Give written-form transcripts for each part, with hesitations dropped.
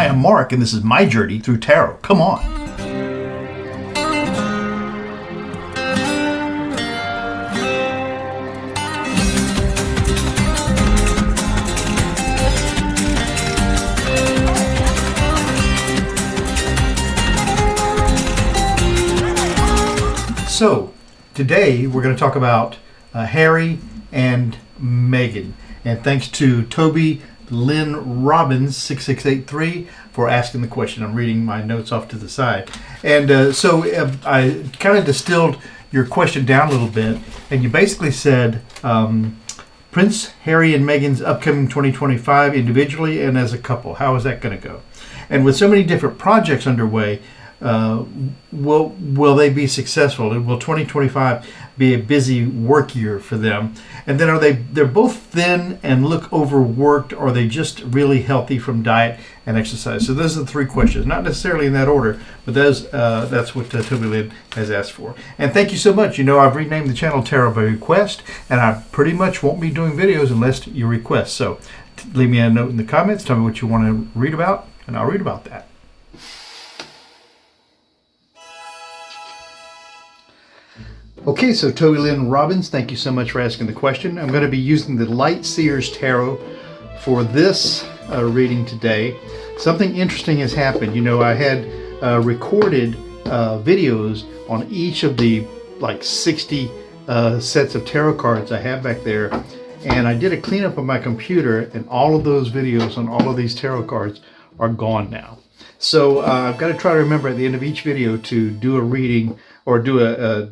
Hi, I'm Mark, and this is my journey through tarot. Come on. So, today we're going to talk about Harry and Meghan. And thanks to Toby Lynn Robbins 6683 for asking the question. I'm reading my notes off to the side. And I kind of distilled your question down a little bit, and you basically said Prince Harry and Meghan's upcoming 2025 individually and as a couple. How is that going to go? And with so many different projects underway, will they be successful? Will 2025 be a busy work year for them? And then they're both thin and look overworked, or are they just really healthy from diet and exercise? So those are the three questions, not necessarily in that order, but that's what Toby Lynn has asked for. And thank you so much. You know, I've renamed the channel Tarot by Request, and I pretty much won't be doing videos unless you request. So leave me a note in the comments, tell me what you want to read about, and I'll read about that. Okay, so Toby Lynn Robbins, thank you so much for asking the question. I'm going to be using the Light Seers Tarot for this reading today. Something interesting has happened. You know, I had recorded videos on each of the 60 sets of tarot cards I have back there, and I did a cleanup of my computer, and all of those videos on all of these tarot cards are gone now. So I've got to try to remember at the end of each video to do a reading or do a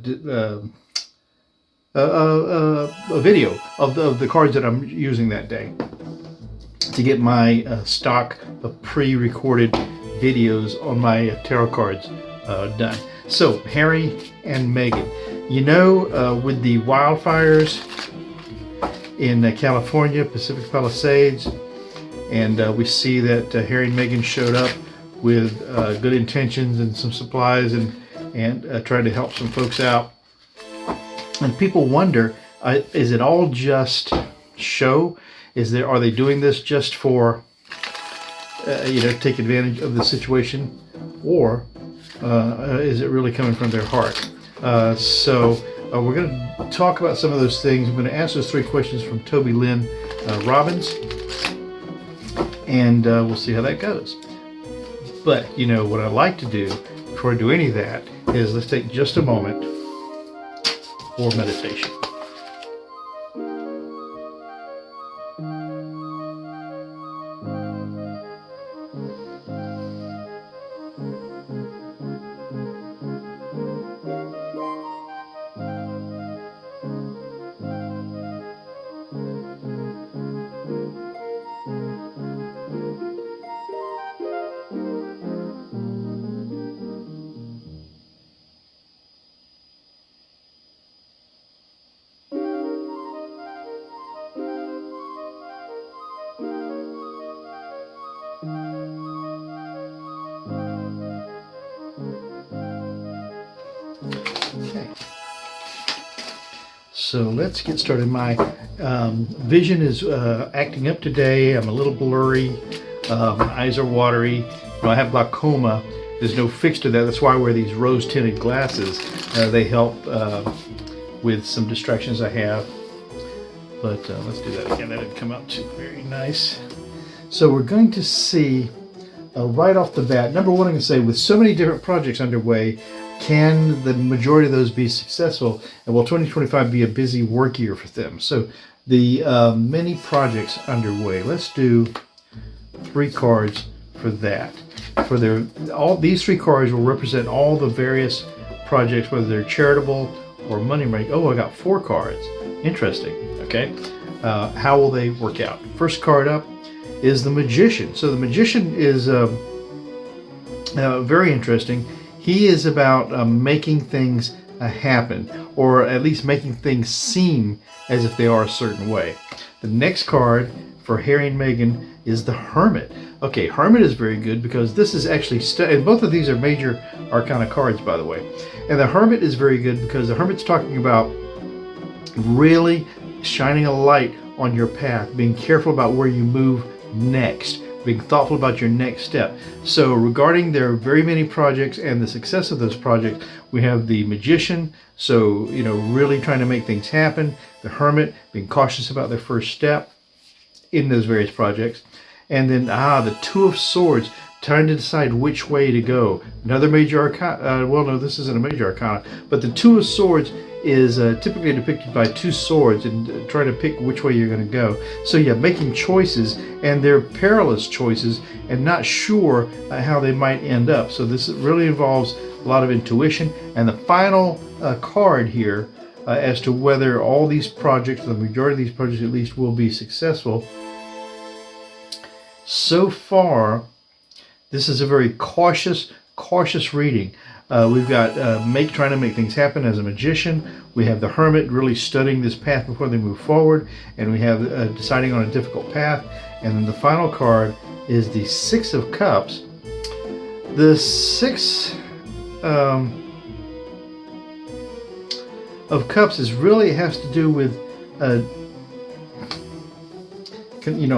video of the cards that I'm using that day to get my stock of pre-recorded videos on my tarot cards done. So Harry and Meghan, you know, with the wildfires in California, Pacific Palisades, and we see that Harry and Meghan showed up with good intentions and some supplies and trying to help some folks out. And people wonder, is it all just show? Are they doing this just for, take advantage of the situation? Or is it really coming from their heart? So we're going to talk about some of those things. I'm going to answer those three questions from Toby Lynn Robbins, and we'll see how that goes. But, you know, what I like to do before I do any of that is let's take just a moment for meditation. Okay, so let's get started. My vision is acting up today. I'm a little blurry. My eyes are watery. You know, I have glaucoma. There's no fix to that. That's why I wear these rose-tinted glasses. They help with some distractions I have. But let's do that again. That didn't come out too very nice. So we're going to see right off the bat, number one, I'm going to say, with so many different projects underway, can the majority of those be successful? And will 2025 be a busy work year for them? So the many projects underway. Let's do three cards for that. All these three cards will represent all the various projects, whether they're charitable or money making. Oh, I got four cards. Interesting. Okay. How will they work out? First card up is the Magician. So the Magician is very interesting. He is about making things happen, or at least making things seem as if they are a certain way. The next card for Harry and Meghan is the Hermit. Okay, Hermit is very good because this is actually, and both of these are major arcana cards, by the way. And the Hermit is very good because the Hermit's talking about really shining a light on your path, being careful about where you move next. being thoughtful about your next step. So regarding their very many projects and the success of those projects, we have the Magician, so really trying to make things happen. The Hermit, being cautious about their first step in those various projects. And then the Two of Swords, trying to decide which way to go. Another major arcana, well no, this isn't a major arcana, but the Two of Swords is typically depicted by two swords and trying to pick which way you're going to go. So yeah, making choices, and they're perilous choices and not sure how they might end up. So this really involves a lot of intuition. And the final card here as to whether all these projects, the majority of these projects at least, will be successful. So far, this is a very cautious reading. We've got trying to make things happen as a Magician. We have the Hermit really studying this path before they move forward, and we have deciding on a difficult path. And then the final card is the Six of Cups. The Six of Cups has to do with I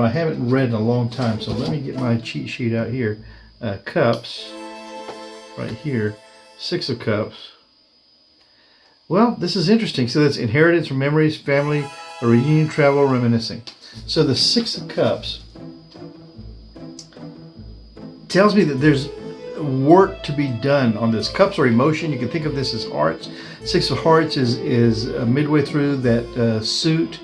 haven't read in a long time, so let me get my cheat sheet out here. Cups, right here, Six of Cups. Well, this is interesting. So that's inheritance, memories, family, a reunion, travel, reminiscing. So the Six of Cups tells me that there's work to be done on this. Cups are emotion. You can think of this as hearts. Six of Hearts is midway through that suit.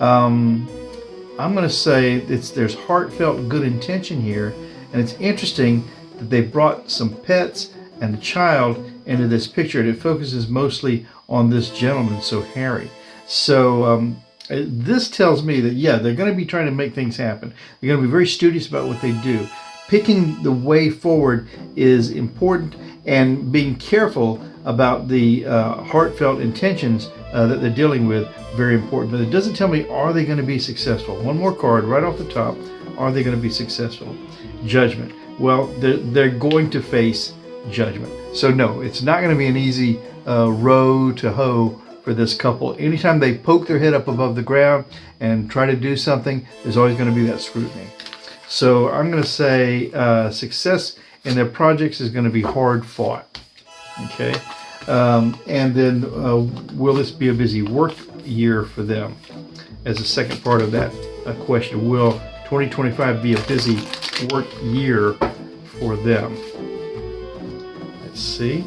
I'm going to say there's heartfelt good intention here, and it's interesting that they brought some pets and a child into this picture, and it focuses mostly on this gentleman, so Harry. So this tells me that they're going to be trying to make things happen. They're going to be very studious about what they do. Picking the way forward is important, and being careful about the heartfelt intentions that they're dealing with, very important. But it doesn't tell me, are they going to be successful? One more card right off the top. Are they going to be successful? Judgment. Well, they're going to face judgment. So no, it's not going to be an easy row to hoe for this couple. Anytime they poke their head up above the ground and try to do something, there's always going to be that scrutiny. So I'm going to say success in their projects is going to be hard fought. Okay. And then will this be a busy work year for them? As a second part of that question, will 2025 be a busy work year for them? Let's see.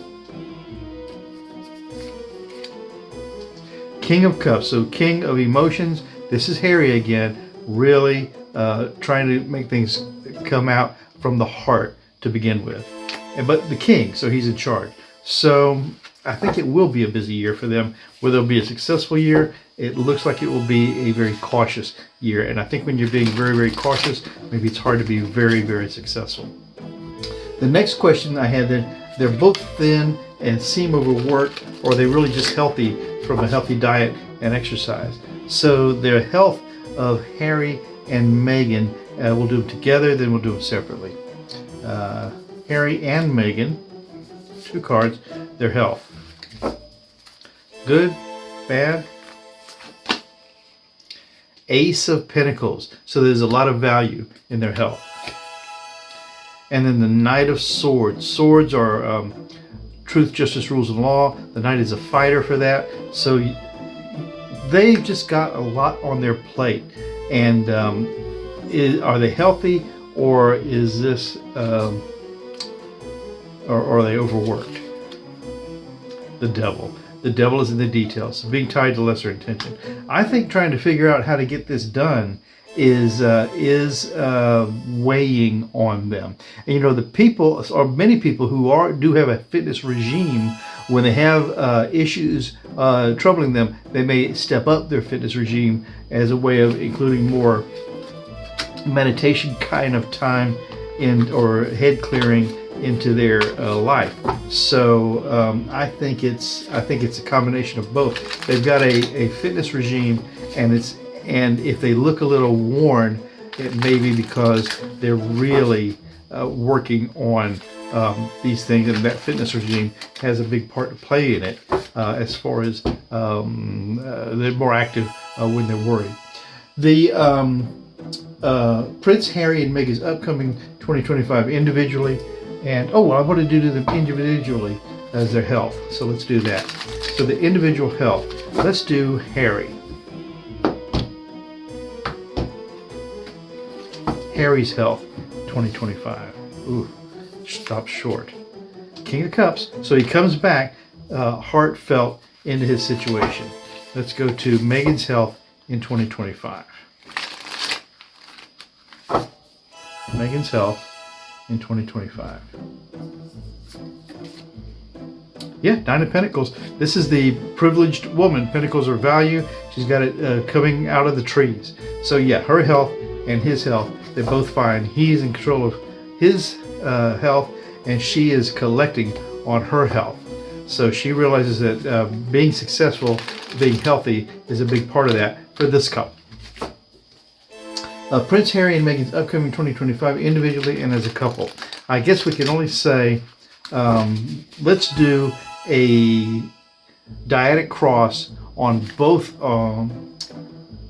King of Cups, so King of Emotions. This is Harry again, really trying to make things come out from the heart to begin with. But the King, so he's in charge. So I think it will be a busy year for them. Whether it'll be a successful year, it looks like it will be a very cautious year. And I think when you're being very, very cautious, maybe it's hard to be very, very successful. The next question I had, they're both thin and seem overworked, or are they really just healthy from a healthy diet and exercise? So their health of Harry and Meghan, we'll do them together, then we'll do them separately. Harry and Meghan, two cards, their health. Good, bad. Ace of Pentacles. So there's a lot of value in their health. And then the Knight of Swords. Swords are truth, justice, rules, and law. The Knight is a fighter for that. So they've just got a lot on their plate. And are they healthy, or is this, or are they overworked? The Devil. The devil is in the details, being tied to lesser intention. I think trying to figure out how to get this done is weighing on them. And the people, or many people who do have a fitness regime, when they have issues troubling them, they may step up their fitness regime as a way of including more meditation kind of time or head clearing into their life. So I think it's a combination of both. They've got a fitness regime, and if they look a little worn, it may be because they're really working on these things, and that fitness regime has a big part to play in it as far as they're more active when they're worried. The Prince Harry and Meghan's upcoming 2025 individually, and I want to do them individually as their health. So let's do that. So the individual health. Let's do Harry. Harry's health, 2025. Ooh, stop short. King of Cups. So he comes back heartfelt into his situation. Let's go to Meghan's health in 2025. Meghan's health in 2025. Yeah, Nine of Pentacles. This is the privileged woman. Pentacles are value. She's got it coming out of the trees. So yeah, her health and his health, they're both fine. He's in control of his health, and she is collecting on her health. So she realizes that being successful, being healthy, is a big part of that for this couple. Prince Harry and Meghan's upcoming 2025 individually and as a couple. I guess we can only say, let's do a dyadic cross on both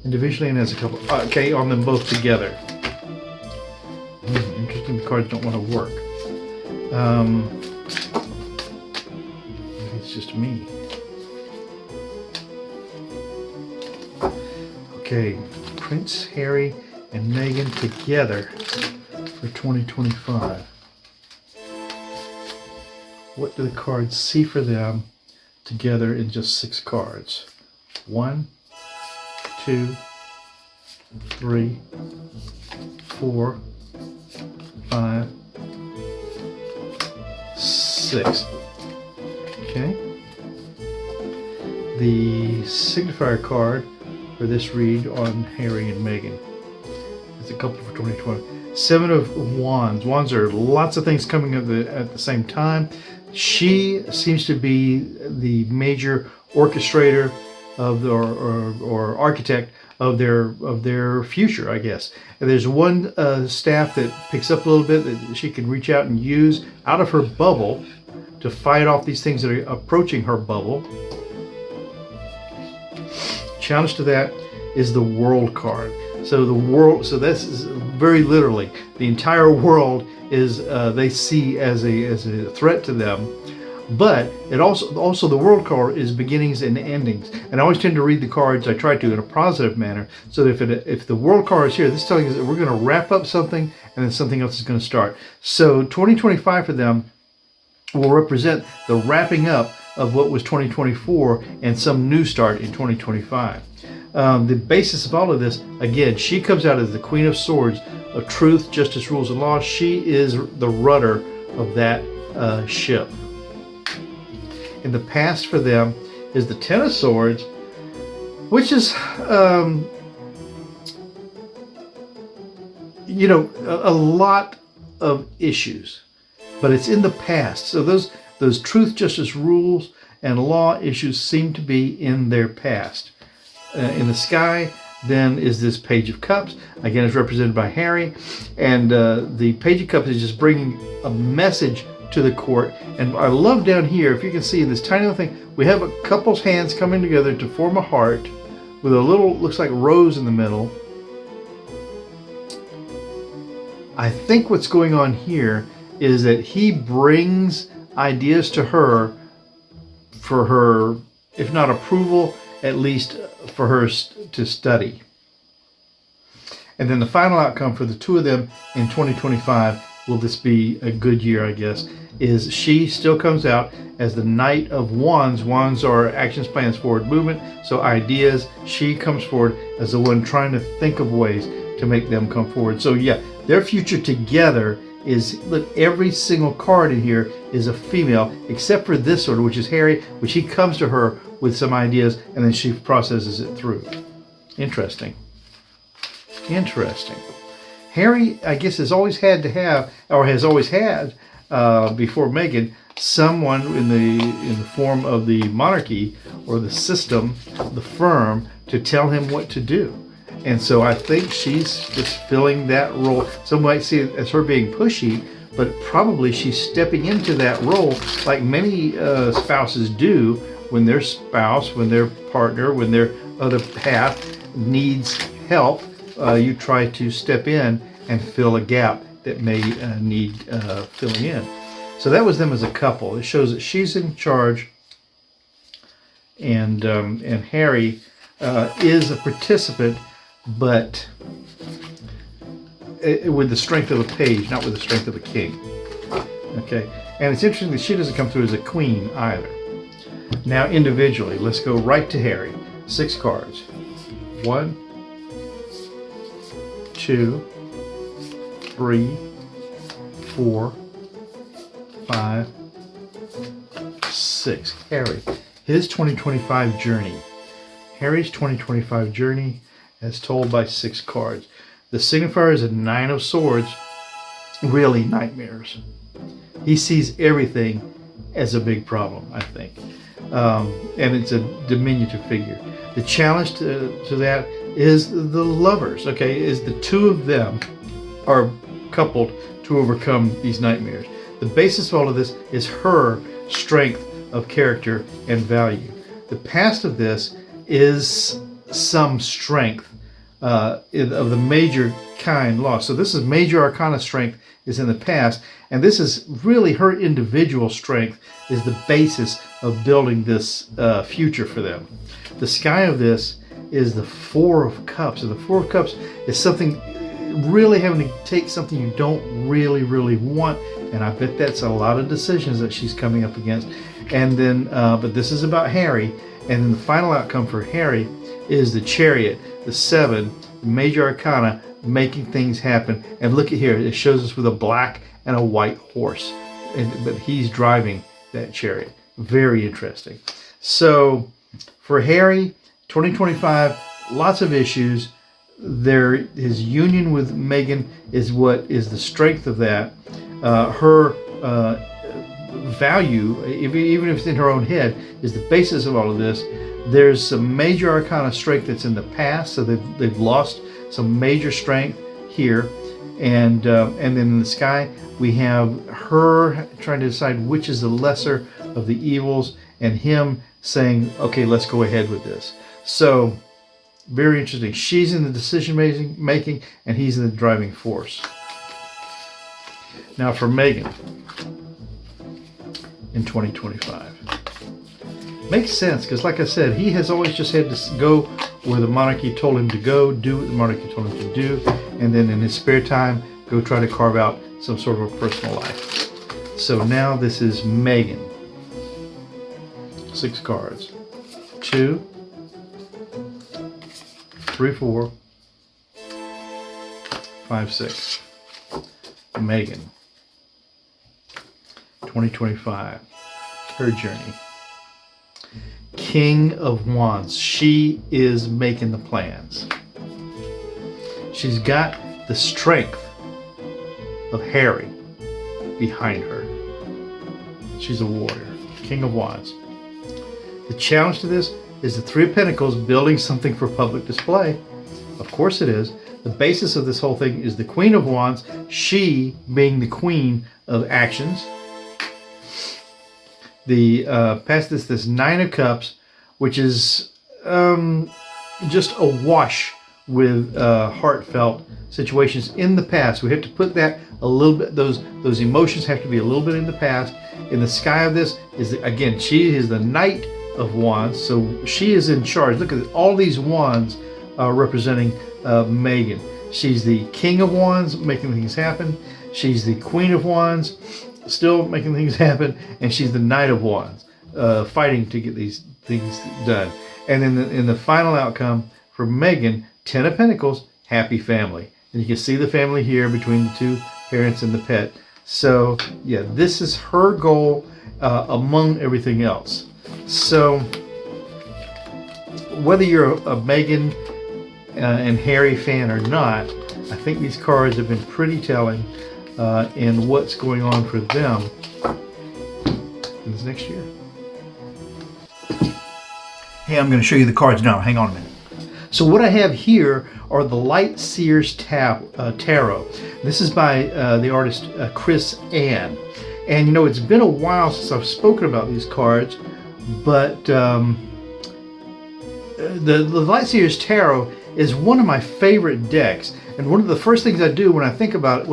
individually and as a couple. Okay, on them both together. Interesting, the cards don't want to work. Maybe it's just me. Okay, Prince Harry and Meghan together for 2025. What do the cards see for them together in just 6 cards? 1, 2, 3, 4, 5, 6. Okay. The signifier card for this read on Harry and Meghan. It's a couple for 2020. 7 of Wands. Wands are lots of things coming at the same time. She seems to be the major orchestrator of the, or architect of their future, I guess. And there's one staff that picks up a little bit that she can reach out and use out of her bubble to fight off these things that are approaching her bubble. Challenge to that is the World card. So the world, so this is very literally the entire world is they see as a threat to them. But it also the World card is beginnings and endings. And I always tend to read the cards, I try to, in a positive manner. So that if the World card is here, this is telling us that we're going to wrap up something and then something else is going to start. So 2025 for them will represent the wrapping up of what was 2024 and some new start in 2025. The basis of all of this, again, she comes out as the Queen of Swords of truth, justice, rules, and law. She is the rudder of that ship. In the past for them is the Ten of Swords, which is, a lot of issues, but it's in the past. So those truth, justice, rules, and law issues seem to be in their past. In the sky, then, is this Page of Cups. Again, it's represented by Harry. And the Page of Cups is just bringing a message to the court. And I love down here, if you can see in this tiny little thing, we have a couple's hands coming together to form a heart with a little, looks like rose in the middle. I think what's going on here is that he brings ideas to her for her, if not approval, at least for her to study. And then the final outcome for the two of them in 2025, will this be a good year, I guess, is she still comes out as the Knight of Wands. Wands are actions, plans, forward movement, so ideas. She comes forward as the one trying to think of ways to make them come forward. So yeah, their future together is, look, every single card in here is a female, except for this one, which is Harry, which he comes to her with some ideas and then she processes it through. Interesting. Interesting. Harry, I guess, has always had to have, or has always had, before Meghan, someone in the form of the monarchy or the system, the firm, to tell him what to do. And so I think she's just filling that role. Some might see it as her being pushy, but probably she's stepping into that role like many spouses do when their spouse, when their partner, when their other half needs help you try to step in and fill a gap that may need filling in. So that was them as a couple. It shows that she's in charge, and Harry is a participant, but with the strength of a page, not with the strength of a king. Okay, and it's interesting that she doesn't come through as a queen either. Now individually, let's go right to Harry. 6 cards. 1, 2, 3, 4, 5, 6. Harry. His 2025 journey. Harry's 2025 journey as told by 6 cards. The signifier is a 9 of Swords. Really nightmares. He sees everything as a big problem, I think. And it's a diminutive figure. The challenge to that is the lovers, okay? Is the two of them are coupled to overcome these nightmares. The basis of all of this is her strength of character and value. The past of this is some strength of the major kind lost. So this is major arcana strength is in the past, and this is really her individual strength is the basis of building this future for them. The sky of this is the 4 of Cups, and the 4 of Cups is something really having to take something you don't really want, and I bet that's a lot of decisions that she's coming up against. And then but this is about Harry, and then the final outcome for Harry is the Chariot, the 7 major arcana, making things happen. And look at here, it shows us with a black and a white horse, but he's driving that chariot. Very interesting. So for Harry, 2025, lots of issues. His union with Meghan is what is the strength of that. Her value, even if it's in her own head, is the basis of all of this. There's some major arcana strength that's in the past, so they've lost some major strength here, and then in the sky we have her trying to decide which is the lesser of the evils, and him saying, okay, let's go ahead with this. So very interesting. She's in the decision making, and he's in the driving force. Now for Meghan in 2025. Makes sense, because like I said, he has always just had to go where the monarchy told him to go, do what the monarchy told him to do, and then in his spare time, go try to carve out some sort of a personal life. So now this is Meghan. 6 cards. 2, 3, 4, 5, 6. Meghan. 2025. Her journey. King of Wands. She is making the plans. She's got the strength of Harry behind her. She's a warrior. King of Wands. The challenge to this is the 3 of Pentacles building something for public display. Of course it is. The basis of this whole thing is the Queen of Wands, she being the queen of actions. The past this 9 of Cups, which is just awash with heartfelt situations in the past. We have to put that a little bit, those emotions have to be a little bit in the past. In the sky of this is, again, she is the Knight of Wands, so she is in charge. Look at all these wands representing Meghan. She's the King of Wands, making things happen. She's the Queen of Wands, still making things happen, and she's the Knight of Wands, fighting to get these things done. And then in the final outcome for Meghan, 10 of Pentacles, happy family. And you can see the family here between the 2 parents and the pet. So yeah, this is her goal among everything else. So whether you're a Meghan and Harry fan or not, I think these cards have been pretty telling in what's going on for them in this next year. Hey, I'm going to show you the cards now. Hang on a minute. So what I have here are the Light Seers Tarot. This is by the artist Chris Ann. And you know, it's been a while since I've spoken about these cards, but the Light Seers Tarot is one of my favorite decks. And one of the first things I do when I think about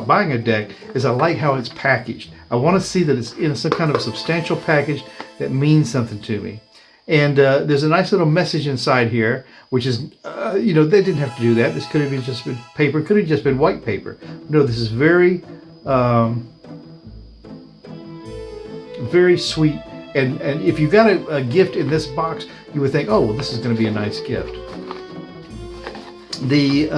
buying a deck is I like how it's packaged. I want to see that it's in some kind of substantial package that means something to me. And there's a nice little message inside here, which is, you know, they didn't have to do that. This could have just been paper, could have just been white paper. No, this is very, very sweet. And if you got a gift in this box, you would think, oh, well, this is going to be a nice gift. The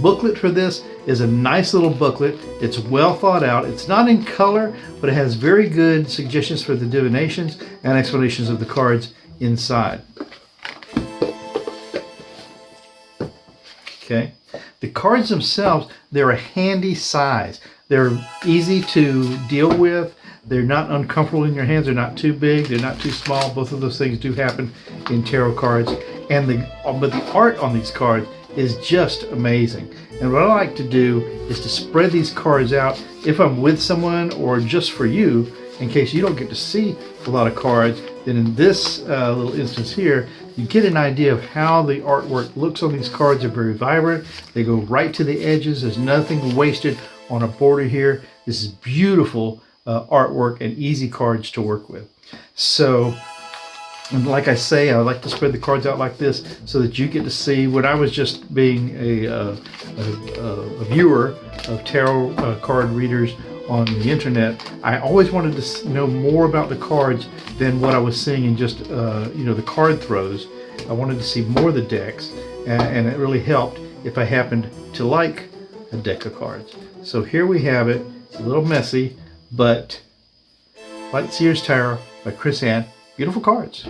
booklet for this is a nice little booklet. It's well thought out. It's not in color, but it has very good suggestions for the divinations and explanations of the cards inside. Okay. The cards themselves, they're a handy size. They're easy to deal with. They're not uncomfortable in your hands. They're not too big. They're not too small. Both of those things do happen in tarot cards. And but the art on these cards is just amazing. And what I like to do is to spread these cards out if I'm with someone or just for you, in case you don't get to see a lot of cards. Then in this little instance here, you get an idea of how the artwork looks on these cards. They're very vibrant. They go right to the edges. There's nothing wasted on a border here. This is beautiful artwork and easy cards to work with. So, and like I say, I like to spread the cards out like this so that you get to see. When I was just being a viewer of tarot card readers on the internet, I always wanted to know more about the cards than what I was seeing in just you know, the card throws. I wanted to see more of the decks, and it really helped if I happened to like a deck of cards. So here we have it. It's a little messy, but Light Seers Tarot by Chris Ann. Beautiful cards.